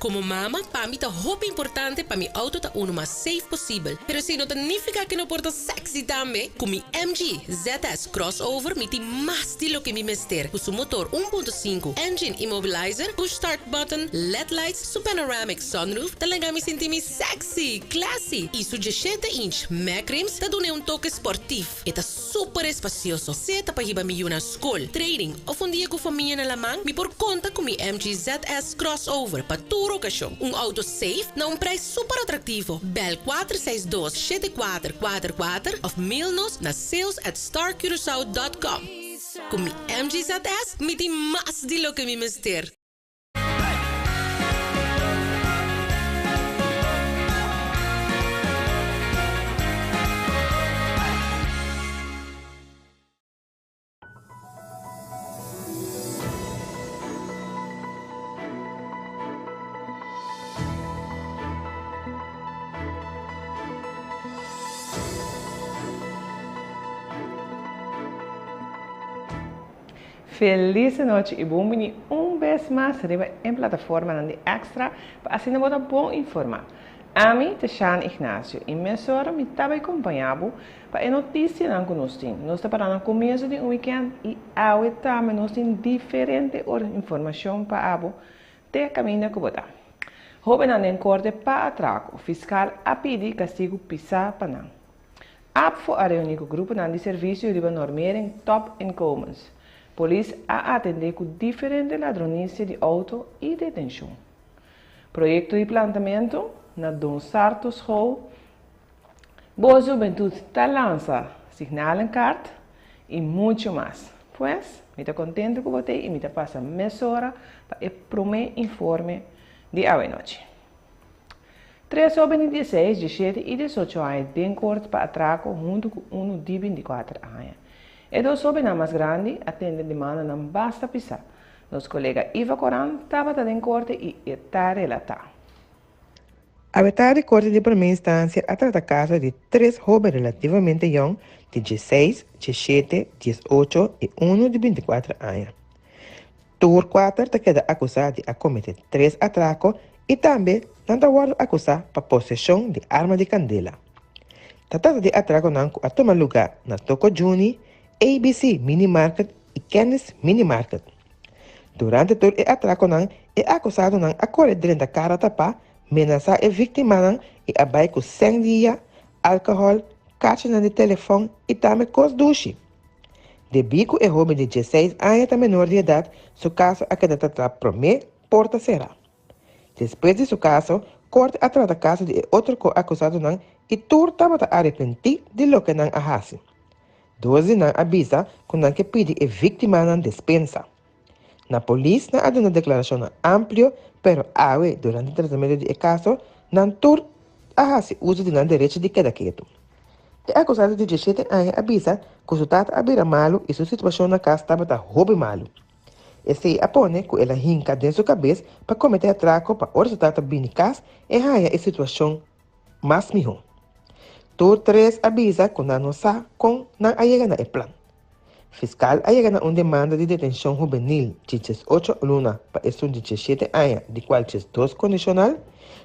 Como mama, para mim tá roupa importante para mi auto tá uno mais safe possível. Pero se não significa que não porta sexy também. Com mi MG ZS Crossover, mi tem mais estilo que mi mister. Com seu motor 1.5, engine immobilizer, push start button, LED lights, su panoramic sunroof, talaga mi senti sexy, classy. E su 17-inch Mac rims, tá dune toque sportivo. E tá super espacioso. Se tá para hiba mi yuna school, training, of un dia com família na lamang, mi por conta com mi MG ZS Crossover para tour ocasião. Auto safe na preço super atrativo. Bel 462-7444 of mail-nos na sales@starcuracao.com. Com mi MGZS, mi tem mais de lo que mi mister. Feliz noite e bem-vindo vez mais em plataforma de Extra para assim você bom informar. A mim, Tchan Ignacio, e minha senhora me estava acompanhando para a notícia que nós temos. Nós estamos para o começo do weekend e agora também nós temos diferentes informações para você ter caminho que botar. Jovem em corte para atraco, fiscal a pedir castigo pisar para não. Foi a reunião com o grupo de serviço de normering top incomes. Polícia a atender com diferentes ladronices de auto e detenção. Projeto de plantamento na Dom Sarto School. Boa juventude está lança sinal em carta e muito mais. Pois, me estou contente com você e me está passando meia hora para o primeiro informe de hoje noite. 3 jovens de 16, 17 e 18 anos têm corte para atraco junto com um de 24 anos. E dos jovens mais grandes atendem demanda não basta pisar. Nosso colega Iva Coran estava em corte e está relatando. A verdade corte de primeira instância a tratar caso de 3 jovens relativamente jovens de 16, 17, 18 e 1 de 24 anos. Tur 4 te queda acusado de cometer 3 atracos e também não está acusado para possessão de arma de candela. Tratado de atraco não a toma lugar na Toco Juni, ABC Mini Market e Kennis Mini Market. Durante todo o atraco, é acusado a correr dentro da cara tapa, ameaçar a vítima e abai com sangue, álcool, caixa de telefone e também com duche. De bico é jovem de 16 anos e menor de idade, seu caso a queda tra promê porta será. Depois de seu caso, corte atrás da caso de outro acusado e tur estava arrependido de lo que não ahasi. 12 não avisa quando que pede a vítima não dispensa. Na polícia não há uma declaração ampla, pero awe durante o tratamento do caso não tur ahasi uso de não direito de queda quieto. O acusado de 17 anos avisa que o tata abira malo e sua situação na casa estava roubo malo. Esse apone que ela hinca dentro sua cabeça para cometer atraco para o tata bem casa e raia a situação mais melhor. Tur 3 avisa que não sabe como não chega no plano. Fiscal chega na demanda de detenção juvenil de 18 anos para esse de 17 anos, de qual 2 condicional,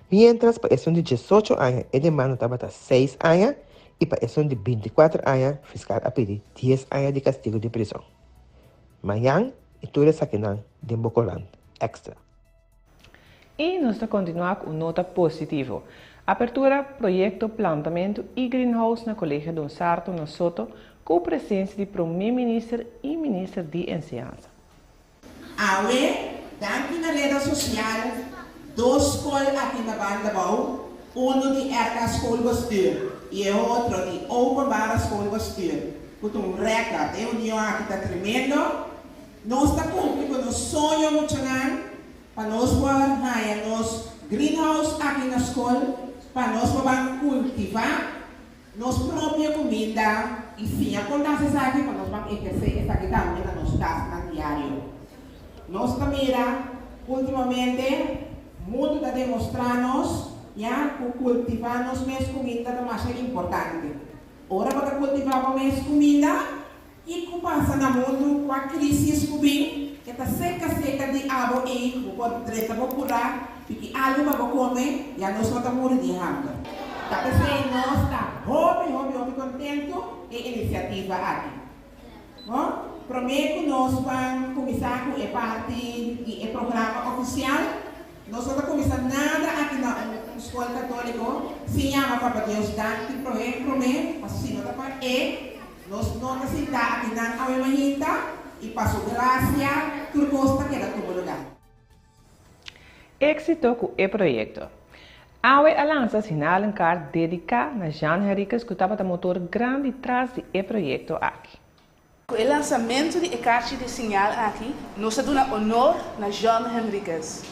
mientras para esse de 18 anos a demanda estava 6 anos e para esse de 24 anos, fiscal a pedir 10 anos de castigo de prisão. Amanhã, e tudo isso aqui de Bocoland Extra. E nós continuamos com nota positiva. Apertura projeto plantamento e greenhouse na Colégio Dom Sarto no Soto com presença de primeiro-ministro e ministro de Enseñanza. Awe, daqui na rede social, 2 escolas aqui na Banda Bau, de RK School Bestuur e outro de Openbare School Bestuur. Com recorde, o dia aqui está tremendo. Nós estamos cumprindo o sonho muito grande para nós poder nos greenhouse aqui na escola. Para nós vamos cultivar nossa própria comida e sim, a importância aqui para nós vamos exercer essa aqui também na nossa casa diário. Nós também, ultimamente, muito está demonstrando que cultivar nossa comida é mais importante. Ora, para cultivar nossa comida e que passa no mundo com a crise que está seca de água e por treta popular Porque algo vai comer e a nós não estamos de hambre. Tá pensando, nós estamos contentes com a iniciativa aqui. Bom, prometo que nós vamos começar com a parte do programa oficial. Nós não vamos começar nada aqui na Escola Católica. Se chama Papa Deus Dante, prometo, assim não está e nós não necessitamos aqui na Aue e passo graça, por costa que era todo lugar. Éxito com o projeto. Aue lança sinal em carta dedicada a Jean Henriques que estava motor grande atrás do projeto aqui. Com o lançamento da caixa de sinal aqui, nós damos honor a Jean Henriques,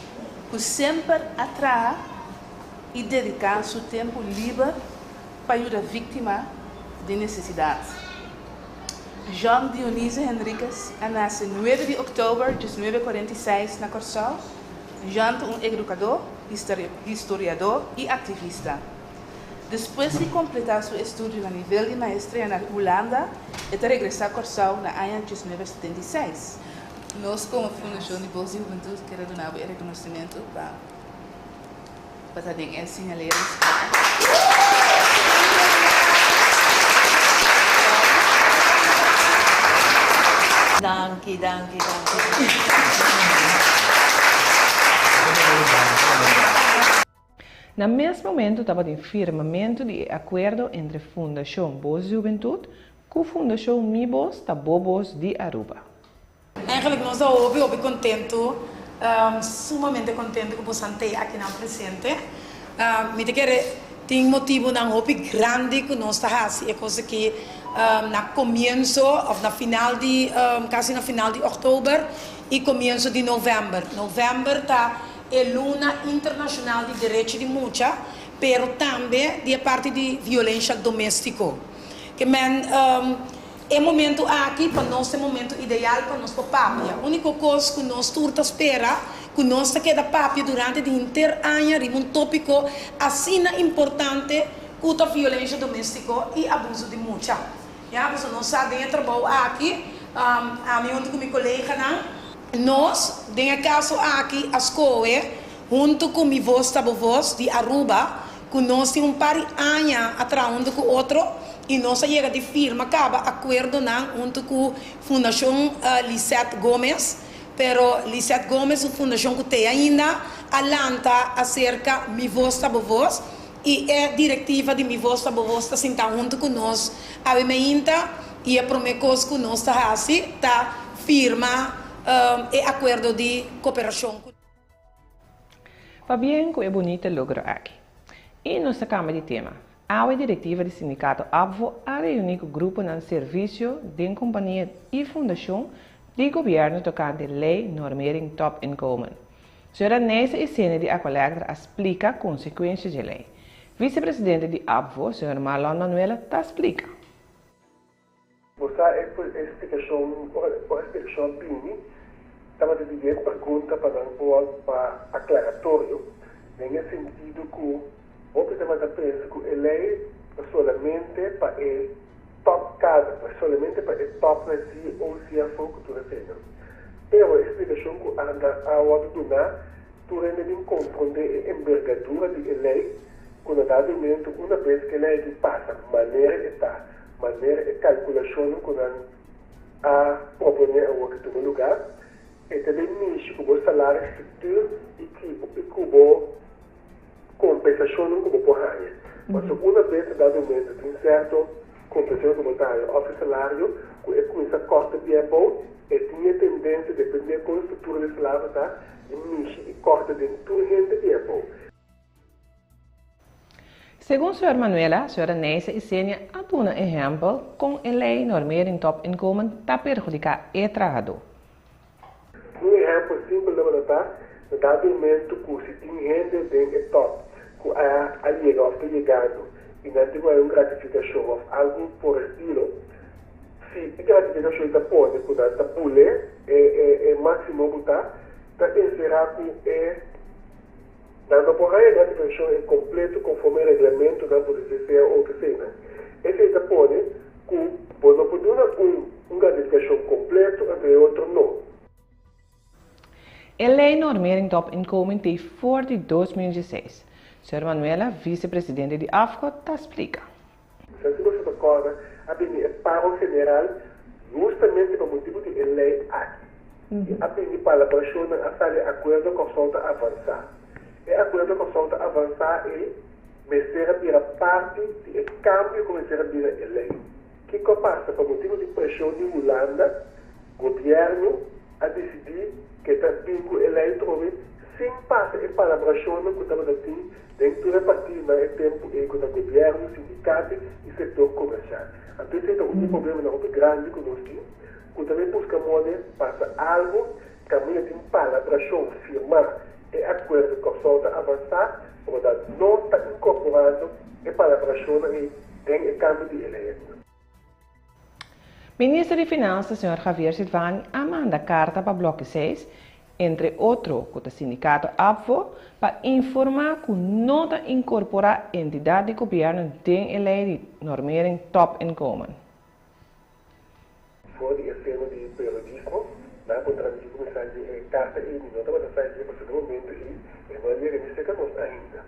que sempre atrai e dedica seu tempo livre para ajudar a vítima de necessidade. Jean Dionísio Henriques nasceu 9 de outubro de 1946 na Corsal. Jean é um educador, historiador e ativista. Depois de completar seu estudo no nível de maestria na Holanda, ele regressou a Corsal no ano de 1976. Nós, como Fundação de Bolsa e Juventude, queremos dar um reconhecimento para os sinaleiros. Danke. No mesmo momento, estava o firmamento de acordo entre a Fundação Boa Juventude com a Fundação Mibos da Bobos de Aruba. Eigenlijk nós estamos contentes, sumamente contentes com o Sante aqui na presente. Me tem motivo na hope grande que nós está fazendo, é coisa que na começo ou na final de quase na final de outubro e começo de novembro. Novembro está é Luna Internacional de Direitos de Mulher, pero também de parte de violência doméstica. Que é momento aqui para nós é momento ideal para nós papia. A única coisa que nós turta espera que nós queda papia durante o inteiro ano é um tópico assim importante contra a violência doméstica e abuso de mulher. Já, você não sabe dentro trabalho aqui, a minha com meu colega nós, dentro caso aqui, a escola, junto com minha voz de Aruba, que nós temos par de anos atrás, um com o outro, e nós chegamos de firma, acaba acordo junto com a Fundação Lisette Gomes, pero Lisette Gomes, a fundação que tem ainda, alanta acerca de minha voz, e a diretiva de minha voz está sentada junto com nós, a ainda, e a primeira coisa que nós está fazendo, está firma, e acordo de cooperação. Fabián, que é bonito logro aqui. E nossa Câmara de Tema, a diretiva do Sindicato ABVO a reunir o grupo no serviço de companhia e fundação de governo tocante a lei normering top inkomen. Senhora nessa cena de acolher explica consequências da lei. Vice-presidente de ABVO, senhora Marlon Manuela, explica. Você a explicação Pini, estava a dizer pergunta para aclaratório, no sentido que o que estava a pensar que a lei é solamente para o top casa, solamente para o top Brasil ou se a cultura cena. É uma explicação que anda a hora de dar, tu ainda confrontar a envergadura da lei, quando dado momento, uma vez que a lei passa, maneira de calculação, quando a propõe a outro no lugar, e também mexe com o salário, estrutura e com a compensação que você ganha. Mas uma vez dado momento, tem certo compensação que você ganha, o salário, que começa a cortar de bom, e tinha tendência, depender da estrutura do salário, tá? E mexe e corta de tudo gente de bom. Segundo a senhora Manuela, a senhora Neisa e Sênia atuam um exemplo com a lei normering top inkomen para perjudicar o trabalhador. Um exemplo simples de notar, no dado momento que se tem gente dentro top, que a liga está chegando e não tem uma gratificação ou algo por estilo, se a gratificação está pode, quando está pule, é máximo botar, está encerrar que é dando por aí a gratificação é completo conforme o regulamento da polícia ou que seja. Esse está pode que não pode uma gratificação completa, entre outro não. A lei normering top inkomen tem voor de 2016. Sr. Manuela, vice-presidente de AFCO, te explica. Se você recorda, a paro general justamente por motivo de lei aqui. E a para a persona a fazer acordo com solta avançar. E acordo com solta avançar é mesera para parte de cambio como mesera para a lei. Que passa por motivo de pressão de Holanda, governo a decidir que também a lei trove sem passar para a persona que estava assim dentro da partida no tempo e com o governo, sindicato e setor comercial. Então, esse é um problema muito grande que nós temos. Que também buscamos passar algo que a minha tem para a persona firmar e acordo com a solta avançar, para não estar incorporado e para a persona e tem o cambio de lei. Ministro de Finanças, Sr. Javier Silvani, manda carta para Bloco 6, entre outros, com o sindicato AFO, para informar que não está incorporar entidade de governo tem a lei de normering top inkomen. Voor die cena de periodismo, na contradição mensagem carta e nota para sair para o momento e vai ver que nós ainda.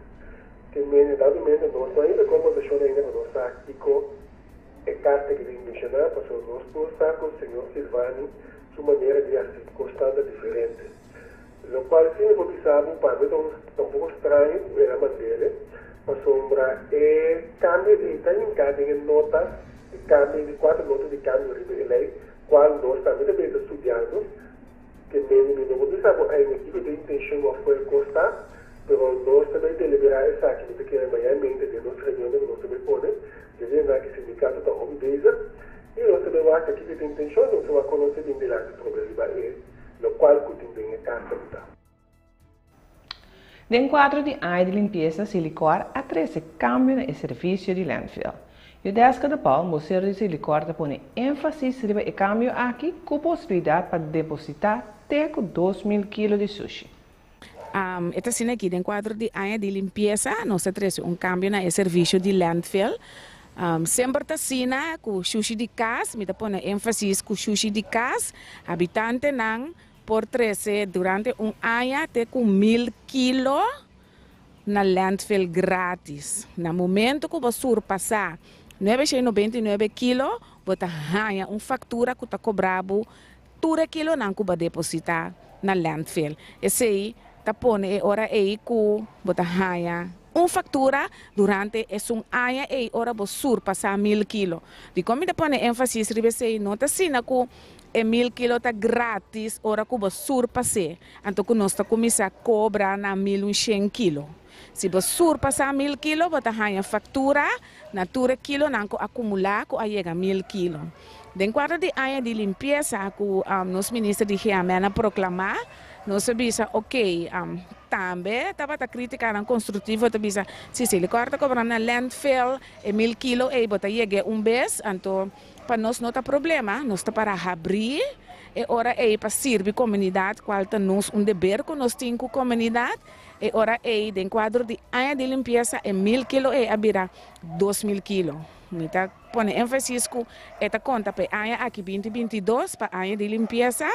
Que me dado menos nós ainda como deixou ainda nós aqui com a carta que vem mencionar para nós postar com o senhor Silvani sua maneira de agir constante diferente. O qual sim eu pensava para mim tão pouco estranho era a maneira para sombra e cambio de está em notas de cambio de 4 notas de cambio de lei qual nós também estudando que mesmo não pensava a equipe de intenção foi constar mas nós também deliberar essa aqui que é amanhã mente de nossa reunião que nós também podemos dizer que o sindicato está obedece e nós também vamos aqui que tem intenção não se vai conhecer bem de problema no qual tem a carta. De quadro de área de limpeza silicor a 13 cambio no serviço de landfill. O desk de Paul, o Museu de Silicor, põe ênfase sobre o cambio aqui com possibilidade para depositar até 2.000 kg de sushi. Esta cena aqui, em quadro de área de limpeza, nós temos cambio no serviço de landfill. Sempre está cena com sushi de casa, me põe ênfase com sushi de casa, habitante não por 13 durante ano até com 1.000 kg na landfill grátis. No momento que você surpassar 999 kg, você ganha uma fatura que está cobrado 2 kg não que vai depositar na landfill. Esse aí está põe hora aí que você ganha uma fatura durante esse ano e hora você surpassar 1.000 kg. De como está põe ênfase sobre não está sendo que 1.000 kg está grátis, ora que você surpassar. Então que nós está começar a cobrar na 1.100 kg. Se você surpassar 1.000 kg, você ganha fatura na 2 kg não acumular que chega a 1.000 kg. De quadro de área de limpeza que o nosso ministro de Higiene proclamar, nós sabemos ok, também estava a criticar construtivo, sabemos se ele corta cobrar na landfill 1.000 kg e bota chega vez, então para nós não está problema, nós está para abrir e ora é para servir a comunidade, qual está nós dever que nós temos com a comunidade. E ora é de quadro de área de limpeza 1.000 kg e abrirá 2.000 kg. Então, põe ênfase que esta conta para a área aqui 2022 para a área de limpeza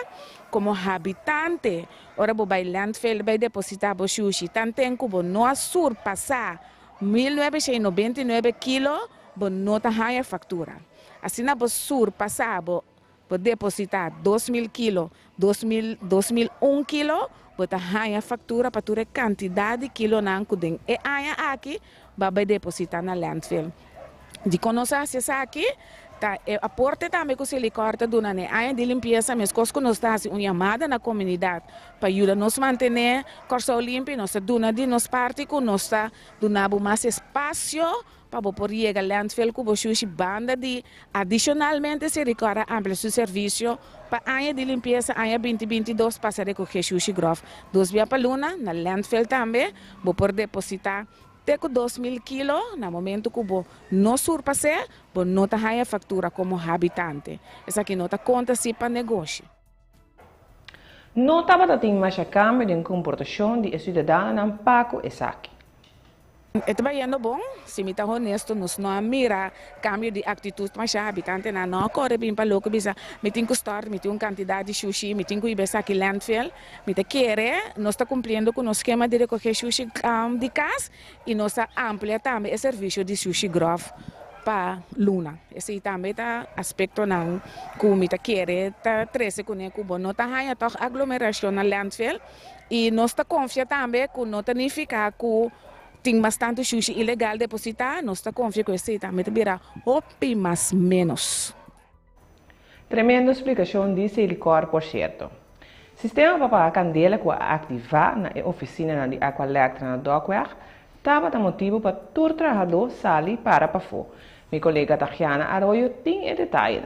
como habitante. Ora, vai landfill, vai depositar o sushi. Tanto que não surpassar 1.999 kg, não tem fatura. Assim, não surpassar, depositar 2.000 kg, 2.001 kg, bota a fatura para toda a quantidade de quilo que tem. E a aqui vai depositar na landfill. De conosco aqui, tá, a porta também que se lhe corta durante a área de limpeza, mas que nós estamos uma chamada na comunidade para ajudar nos manter corso limpo, nós estamos de nossa parte, nós estamos dando mais espaço para poder chegar ao landfill com o banda de adicionalmente se recorda ampliar seu serviço para a área de limpeza, a área 2022 para recoger sushi grof. 2 dias para luna, na landfill também, vou poder depositar até 2.000 kg, no momento que não surpassar, não tem a fatura como habitante. Essa aqui não conta se para negócio. Não estava a ter mais a câmbio de comportação de cidadãos no Paco e Saki. Ito ba yan bom? Si mita honesto nos no mira cambio de atitude mas já habitante na no corre bem para louco bisa mitin com store mitin quantidade de sushi mitin com ibesa aqui landfill mita querer nós está cumprindo com o esquema de recolher sushi de casa e nós está amplia também o serviço de sushi grove para Luna. Esse também tá aspecto não que mita querer tá 13 com o cubo não tá hanya toch aglomeração na landfill e nós está confia também que não significa que tem bastante sushi ilegal depositar, nós está confiando com isso também virá hopi mais menos. Tremenda explicação disse ele cor, por certo. Sistema para a candela que ativar na oficina de Aqualectra na Dockweg estava motivo para todo trabalhador sair para fora. Minha colega Tatiana Arroyo tem o detalhe.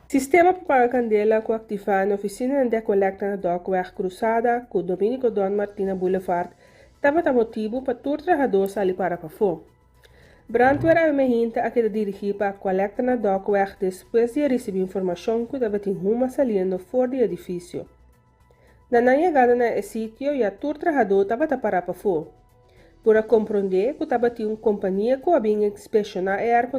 Sistema para a candela que ativar na oficina de Aqualectra na Dockweg cruzada com Dominico Don Martina Boulevard estava motivo para todo trabalhador sair para fora. Brandweer a emergente a que dirigir para a coleta na Dockweg depois de receber informação que estava em uma saliendo fora do edifício. Na chegada no sítio, e todo trabalhador estava para fora. Para compreender que estava uma companhia que havia inspecionado o arco,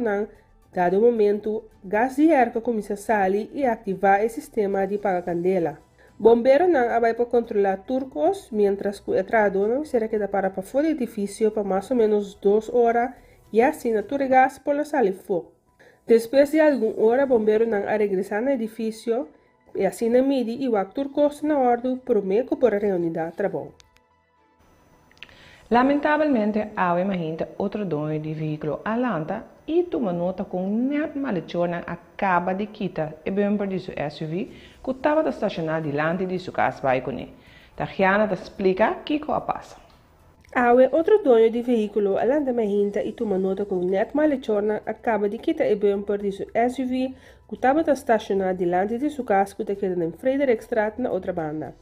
dado o momento, gás de arco começa a sair e ativar o sistema de paga-candela. Bombeiro não vai para controlar turcos, mientras que o trabalhador não será que para fora do edifício por mais ou menos 2 horas e assim a turca gás por la salir fora. Depois de alguma hora, bombeiro não a regressar no edifício e assim na midi e o turcos na ordem para meio para reunir de trabalho. Lamentavelmente, há imagina outro dono de veículo Alanta e toma nota com net maldizione acaba de quitar o bumper de seu SUV que estava estacionado diante de sua casa vai com ele. Tatiana te explica o que passa. Há outro dono de veículo Alanta Mahinta e toma nota com net maldizione acaba de quitar o bumper de seu SUV que estava estacionado diante de sua casa que queda em Frederikstraat na outra banda.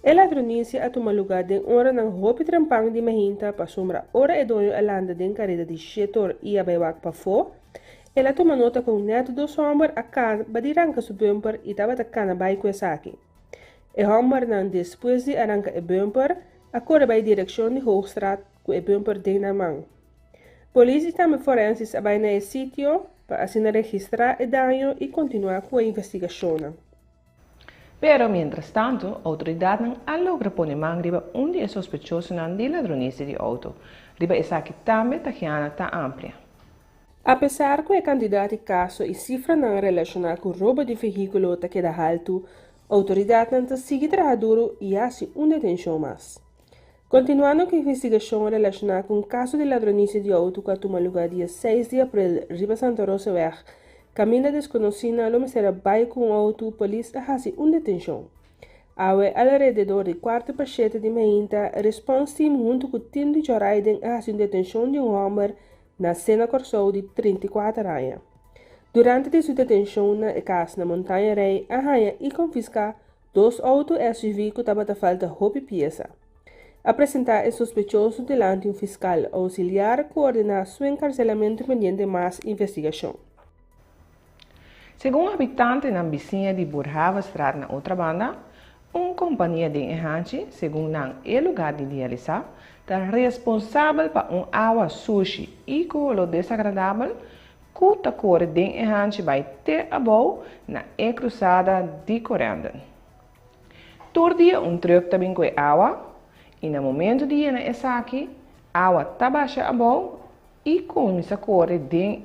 Ela tronícia a tomar lugar de hora ng hopi trampang di Mahinta pa sombra ora e dono alanda den carrera di setor ia baywak pa fo. Ela toma nota com neto do somber a kan badirangka su bumper e tava ta kana bay kwesaki. E homber nan depois de arranca e bumper a corre by direção de Hoogstraat com e bumper den na mang. Polícia também forenses abay na e sitio para assim registrar e danho e continuar com a investigação. Pero, mientras tanto, autoridades han logrado poner mano riba de sospechosos de ladronice de auto. Riba esa que também está amplia. Apesar que o candidato caso e cifra não relacionada com o roubo de veículo está queda alto, autoridades não seguem trabalhando e há detenção mais. Continuando com a investigação relacionada com o caso de ladronice de auto que tomou lugar dia 6 de abril, riba Santa Rosa Weg, Camila desconocida lo será vai com auto, polícia hasi detenção. Awe alrededor de 4% de Mahinta, response team junto com o time de Joraiden hasi detenção de homem na cena Corsou de 34 anos. Durante sua detenção na casa na Montanha Rei, a raia e confiscar 2 autos SUV que estava a falta roupa e peça. Apresentar o suspeitoso delante um fiscal auxiliar coordenar seu encarcelamento pendente mais investigação. Segundo habitante na vizinha de Burhava Straat na outra banda, uma companhia de enhanche, segundo o lugar de realizar, está responsável por água sushi e o desagradável que a cor de enhanche vai ter a boa na cruzada de Correndo. Todo dia truck também com água e no momento de ir na aqui, a água está baixa a boa e com essa cor de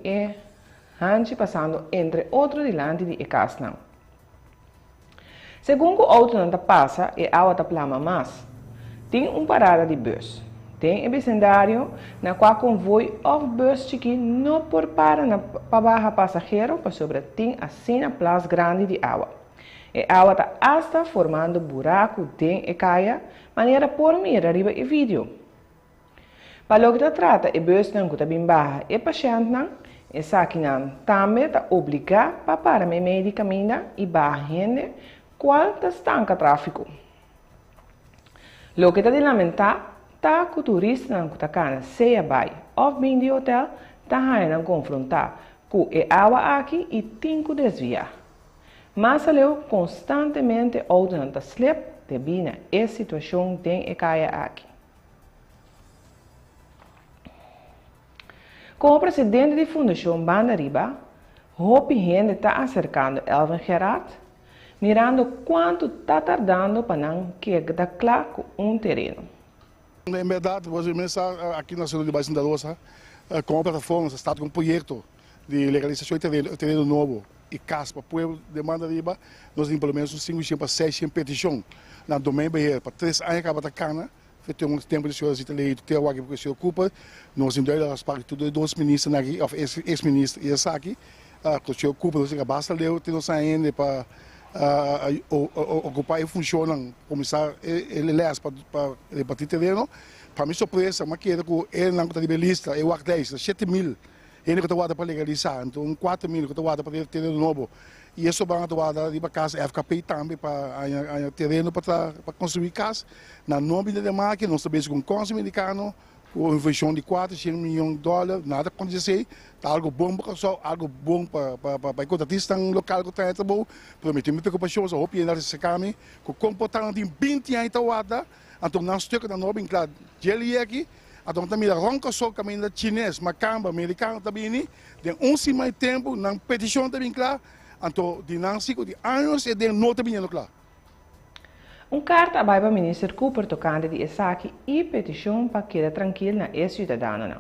Hanchi passando entre outro dilante de casa. Segundo o auto não passa, a água plama mais. Tem parada de bus. Tem um vecindário na qual convoy ou bus chiqui não por para na barra passageiro para sobre tem assim a plaza grande de água. A água está hasta formando buraco de caia, maneira por mirar arriba e vídeo. Para o que trata, o bus não está bem barra e paciente não. Essa aqui também está obrigada para parar medicamento e barra gente qual estanca tráfico. O que está de lamentar está que o turista não está cana seja vai ou bem de hotel está ainda confrontar com a água aqui e tem que desviar. Mas leu constantemente o não está slip devido a essa situação tem a caia aqui. Como presidente da Fundação Banda Riba, Hopi gente está acercando Elvin Gerard, mirando quanto está tardando para não quedar claro com terreno. En verdade, você começa aqui na cidade de Baixo da Rosa com a plataforma, está com um projeto de legalização de terreno novo e casa para o povo de Banda Riba. Nós temos pelo menos 500 para 600 petições na domain Bahia para 3 anos acaba da cana. Tem um tempo de senhor eleito, tem alguém que se ocupa. Nós temos dois partes, dois ministros aqui, ex-ministro e essa aqui, que se ocupa, nós temos basta ler, temos ainda para ocupar e funcionam, começar ele lés para repartir terreno. Para mim surpresa, mas que ele não está libelista, eu acho 10, 7.000, ele que está para legalizar, então 4.000 que está para ter terreno novo. E isso vai atuar de casa FKP também para terreno para construir casa. Na nome da marca, nós sabemos que um cônsul americano, com investição de 400 milhões de dólares, nada acontecer, está algo bom para o contratista local que está bom. Prometi minha preocupação, eu hope que esse caminho, com o comportamento de 20 anos atuada, então nós temos que nós claro, ele aqui. Então também ronca só caminho da chinês, macamba, americano também, de semana de tempo, na petição também claro. Então, de anos e de nota bem claro. Carta vai para o ministro Cooper tocante de Esaki e petição para que tranquilo na ex-cidadana.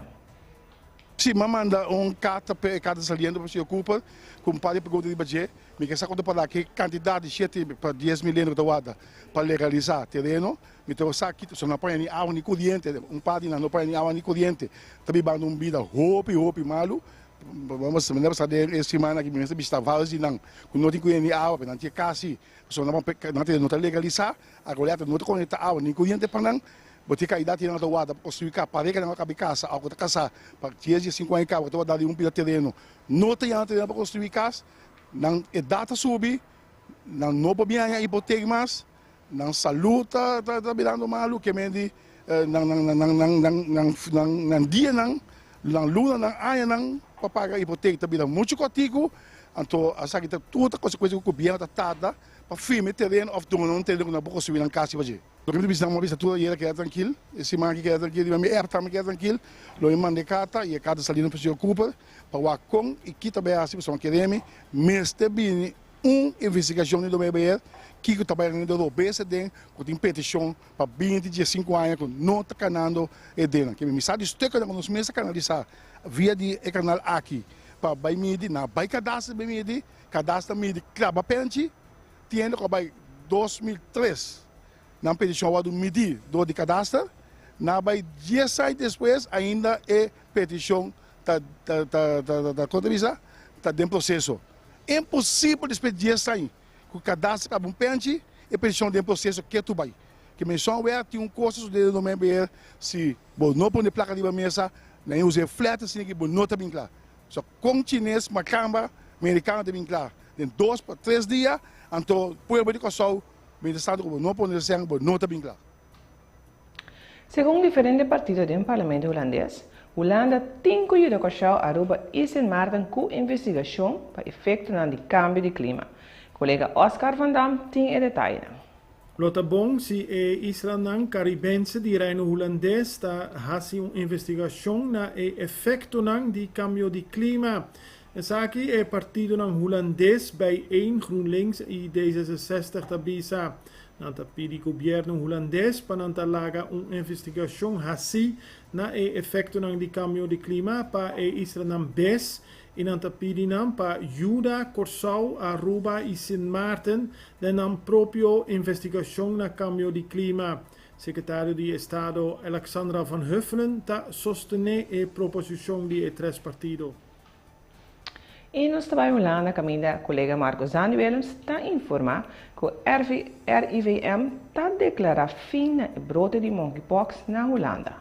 Sim, mas manda carta para cada saliente para o senhor Cooper, com para pergunta de budget, me quer saber para que quantidade de 7 para 10 milhões de dólares para legalizar terreno, me tem aqui, se não põe nem água nem corrente, padre não põe nem água nem corrente, também vai num vida roupa malo. Vamos saber essa semana que ministro está vários e não tem corrente água, não tem casa, só não tem legalizar, agora não tem corrente água nem corrente para não, botar a idade na tua para construir casa, para que não acabe casa, algo da casa, para 10 e 50 carros, então dar um terreno, não tem terreno para construir casa, não é data subir, não pode bem a hipoteca mais, não saúde está virando maluco, que mende, não dia não luna não aia não para pagar a hipoteca também muito cotigo então a sabe que toda coisa que o governo está dando para firme terreno of não ter não pouco subir na casa hoje eu quero visitar uma vez toda ele quer tranquilo esse man que quer tranquilo mas também quer tranquilo lo mande carta e cada salina para se ocupa para o com e que também assim são queremos mas também investigação do BBR que está trabalhando no BCD com petição para 25 anos que não está canando edena que me sabe que nós mesmos canalizar via de canal aqui para vai medir na vai cadastro medir craba pente tinha que vai 2003 na petição do medir do cadastro na vai 10 anos depois ainda é petição da contabilidade está dentro do processo é impossível depois de 10 anos que o cadastro acaba pente e petição de processo que tu vai. Que menção é tem custo de no membro se não põe placa de mesa nem usa flat assim que não está bem claro. Só com chinês, macamba, americano está bem claro. De 2 para 3 dias, então por de coção, ministro não põe sangue não está bem claro. Segundo diferentes partidos do parlamento holandês, Holanda tem que ajudar a Aruba e Sint Maarten com investigação para efeito no cambio de clima. Colega Oscar van Dam tem o detalhe. Lota bom se Israel caribense di reino holandês está fazendo uma investigação na efeito de cambio de clima. Essa aqui é partido holandês bij 1 GroenLinks e D66 tabisa. Nanta pedi governo holandês para antalaga uma investigação assim na efeito de cambio de clima para Israel BES e nanta pedi para Juda, Corsau, Aruba e Sint Maarten na própria investigação na cambio de clima. Secretário de Estado Alexandra van Huffelen está sostener a proposição de 3 partidos. E nós também Holanda, a colega Marcos Zandi Willems está informando que o RIVM está declarando fim na brote de monkeypox na Holanda.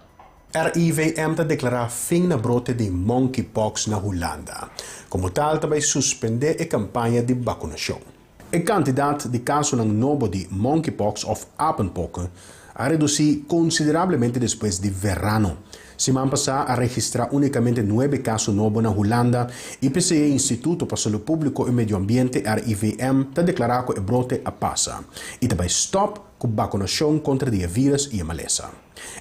RIVM está declarando fim na brote de monkeypox na Holanda. Como tal, também suspender a campanha de vacinação. A quantidade de casos novos de monkeypox of apenpokken a reduzido consideravelmente depois de verano. Semana passada, a registrar unicamente 9 casos novos na Holanda e PCE Instituto para Saúde Pública e Medio Ambiente, RIVM, está declarado que o brote a passa e também stop com vacinação contra o vírus e a maleza.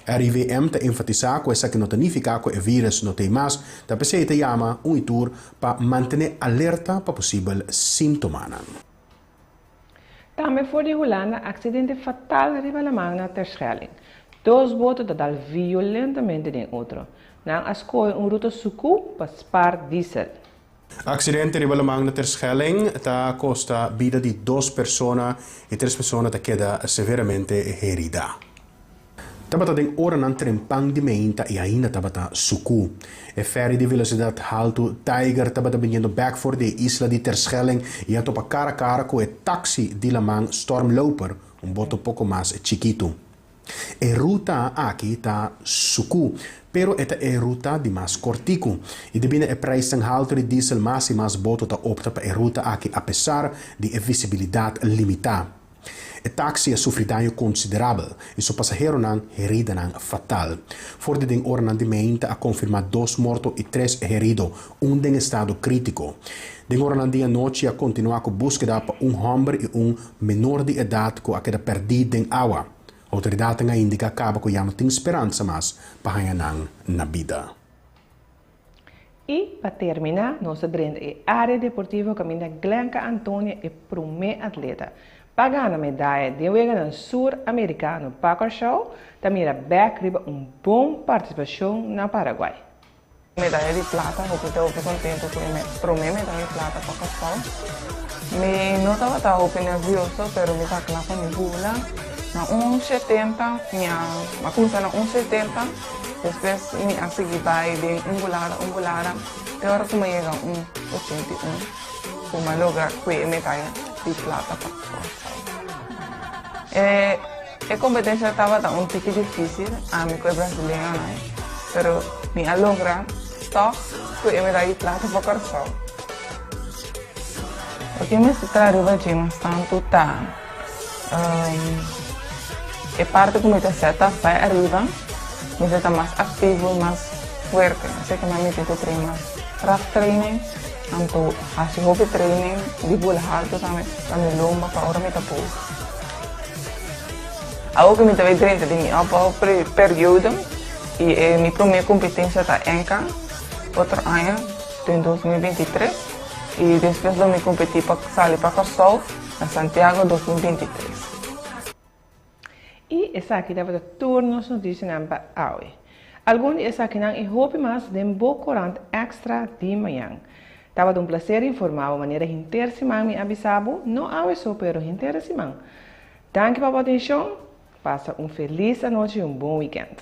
RIVM te enfatiza que essa que não significa que o vírus não tem mais, da pessoa te chama tour para manter alerta para possível sintomas. Também foi de Holanda acidente fatal riba la magna Terschelling. 2 boten dat violentamente de outro. Na ascooi ruta suku para spar diesel. Accidente riba la magna Terschelling ta costa vida de 2 personas e 3 personas te queda severamente herida. Tabata den oren aan trempang di meinta e ainda tabata suku. E ferry de velocidade alto Tiger tabata veniendo back for de isla di Terschelling e a topa cara a cara com e taxi di la man Stormloper, un boto poco más chiquito. E ruta aqui ta suku, pero esta é ruta de mais cortico. E de bine e prijs ten alto de diesel mais e mais boto ta opta pa e ruta aqui apesar de visibilidade limitada. O taxi sofre dano considerável e seu passageiro não herida fatal. Fora de ornamento a confirmar 2 mortos e 3 heridos, em estado crítico. De ornamento a noite a continuar com busca para homem e menor de idade que a perdido em água. A autoridade indica que já não tem esperança mais para ganhar na vida. E, para terminar, nossa grande área deportiva caminha Glenka Antônia e primeiro atleta. Pagando a medalha de no sul-americano Packer Show, também era back riba boa participação na Paraguai. Medalha de plata, eu estou contente com a minha medalha de plata Packer Show. Me não estava nervioso, mas me estava claro com a bula. Na 1,70, eu comecei na 1,70, depois eu segui vai de ungulada, até hora que eu cheguei a 1,81, para lograr a medalha de plata Packer Show. A competência estava um pouco difícil, a mim que é brasileira, mas eu logrei só que eu me dei plata para o Show. O que me traria de bastante tá a parte que me seta vai arriba, me está mais ativo, mais forte, sei que me tento treinar craft training, então faço hobby training, de bola alto também, para lomba para hora me tá pouco. Algo que me estava dentro de mim, ao período, e minha primeira competência está em cá, outro ano, em 2023, e depois eu me competi para sair para o Sol, em Santiago, 2023. E essa aqui deve ter turnos notícias para hoje. Alguns essa aqui não é hobby mais de um bom corante extra de manhã. Estava um prazer informar de maneira interessante me avisava, não é só pero interessante. Danke pela atenção. Passa feliz noite e bom weekend.